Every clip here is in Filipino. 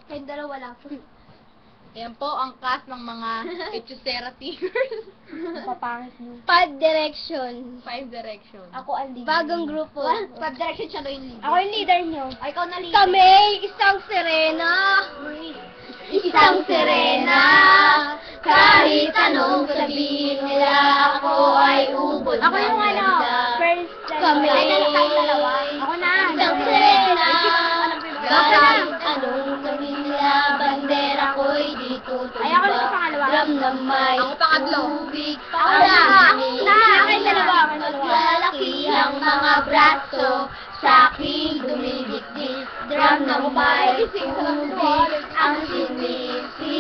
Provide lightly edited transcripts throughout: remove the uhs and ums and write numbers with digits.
Kayong dalawa lang. Ayan po ang cast ng mga Hechicera singers. Papangit mo. 5 Direction. 5 Direction. Ako ang leader. Bagong grupo. Five Direction siya yung leader. Ako yung leader nyo. Ay, ikaw na leader. Kami, isang Serena. Isang Serena. Kahit anong sabihin nila, ako ay ubod Ako yung ng ano, ganda. first Kami, Ay, tayo dalawa. Ako na. isang Serena. Alam ko yung Kahit anong sabihin nila, bandera ko'y di tutumba. Ay, ako na sa pangalawa. Drum na may Ako pangatlo. tubig. Ako na. Akin dalawa. Lalaki ang mga braso, sa aking dumidikdik. Drum na may tubig, ang sinisisi.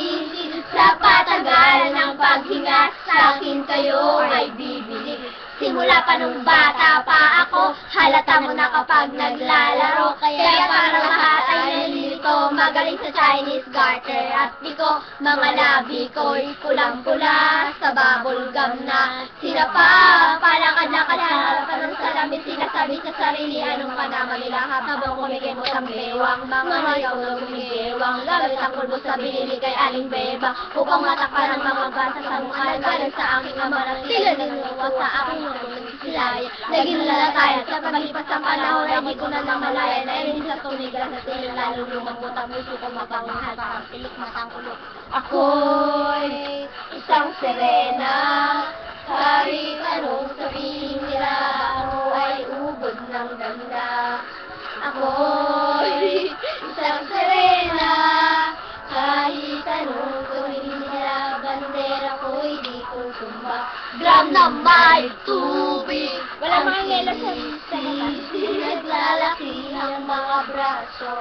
Sa patagal ng paghinga, sa akin kayo ay bibili. Simula pa nung bata pa ako, halata mo na kapag naglalaro. Kaya para lahat ay nalilito, magaling sa Chinese garter. At di ko, mga labi ko'y pulang-pula, sa bubble gum na sinapa. Palakad-lakad sa harapan ng salamin, sinasabi sa sarili, anong panama nila habang kumikimot ang bewang. Mga ikaw na gumigewang, galit ang pulbo sa binili kay Aling Beba. Upang matakpan ang mga basa sa mukha, galing sa aking ama na sila nagsawa sa aking silaya. Naging lalatayan sa paglipas ng panahon ay di ko na namalaya. Nairin sa tumigas sa tiling lalo lumambot ang puso ko mapangmahal parang tilik matang ulo. Ako'y isang Serena. Kahit anong sabihin nila, ako ay ubod ng ganda. Ako'y isang Serena. Kahit anong sabihin nila, bandera ko'y di tutumba. Drum na may tubig. Wala mga ngela sa sisi. Naglalaki ang mga braso,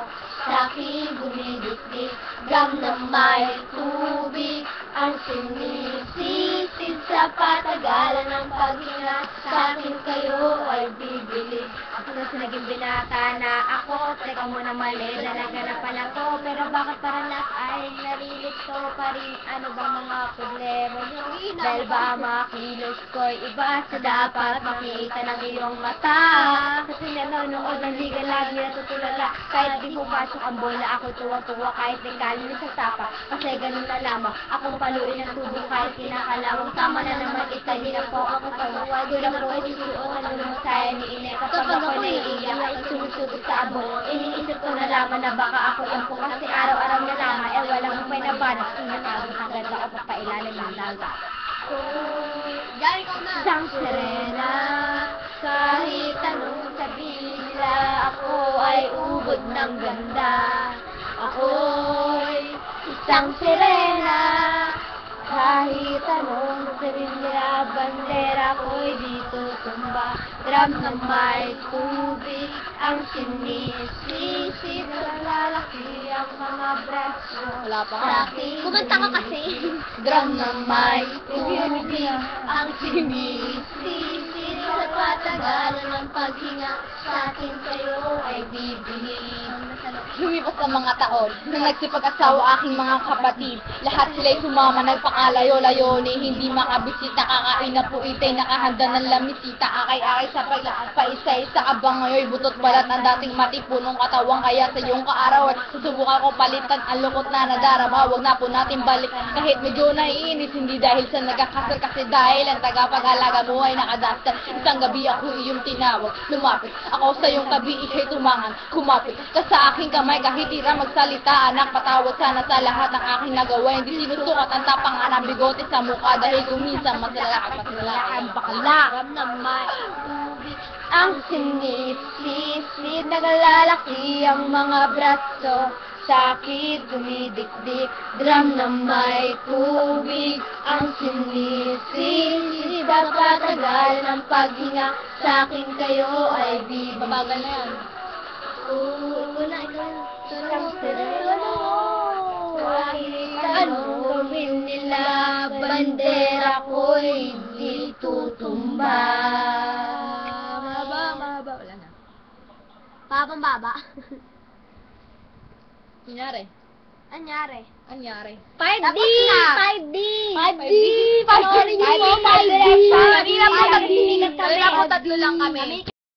sa aking dumidikdik. Drum na may tubig, ang sinisisid. Sa patagalan ng paghinga, sa akin kayo ay bibili. Ako na sa naging binata na ako. Teka muna mali, dalaga na pala ko. Pero bakit parang lahat ay narilito pa rin? Ano ba mga problema nyo? Dahil ba ang mga kilos ko'y iba sa dapat makita ng iyong mata? Kasi nanonood ng liga lagi natutulala. Kahit di pupasok ang bola, ako tuwa-tuwa kahit di kalin sa tapa. Kasi ganun na lamang, akong paluin ang tubo kahit kinakalawang. Tama na naman, hindi na po ako kawawa. Gulang ko ay susuot ang lumusaya ni Ine. Kapag ako naiiyak, ay sumusubot sa abon. Iniisip ko na lamang na baka ako ang po. Kasi araw-araw na lamang, walang upay na banak. Sinatawag hanggang ako papailalim ng dagat. Gary, ikaw na. Isang Serena. Kahit anong sabihin nila, ako ay ubod ng ganda. Ako'y isang Serena. Kahit anong sabihin nila, bandera ko'y dito tumba. Drum na may tubig, ang sinisisi. Naglalaki ang mga braso. Wala pa ka. Kumanta ka kasi. Drum na may tubig, ang sinisisi. Sa patagalan ng paghinga, sa akin kayo ay bibili. Lumipas ang mga taon, nung nagsipag-asawa aking mga kapatid, lahat sila'y sumama, nagpakalayo-layo ni hindi makabisita, kakain na po itay, nakahanda ng lamisita, akay-akay sa paisa-isa, abang ngayon, butot balat ang dating matipunong katawang, kaya sa iyong kaarawan, susubukan ko palitan ang lukot na nadarama, wag na po natin balik, kahit medyo naiinis, hindi dahil sa nagkakasal, kasi dahil ang tagapag-alaga mo ay nakadastan, isang gabi ako iyong tinawag, lumapit, ako sa iyong tabi, ikay tumangan, kumapit, ka sa aking kamay, kahit tira magsalita, anak, patawad sana sa lahat ng aking nagawa, hindi sinusukat ang tapangan ng bigote sa mukha, dahil kuminsan masalakad ang bakla. Drum na may tubig, ang sinisisid. Naglalaki ang mga braso, sakit dumidikdik. Drum na may tubig, ang sinisisid. Patagal ng paghinga, sa akin kayo ay bibig. Babagal na yan. Wala, ikaw. Isang Serena. Kahit anong gawin nila, bandera ko'y di tutumba. Mahaba. Wala na. Babang baba. Kunyari. Anyari? 5D! Tapos na. 5D! 5D! Panoorin niyo po, 5 Kanina Direction. po, Kanina po, kanina po tatlo lang kami.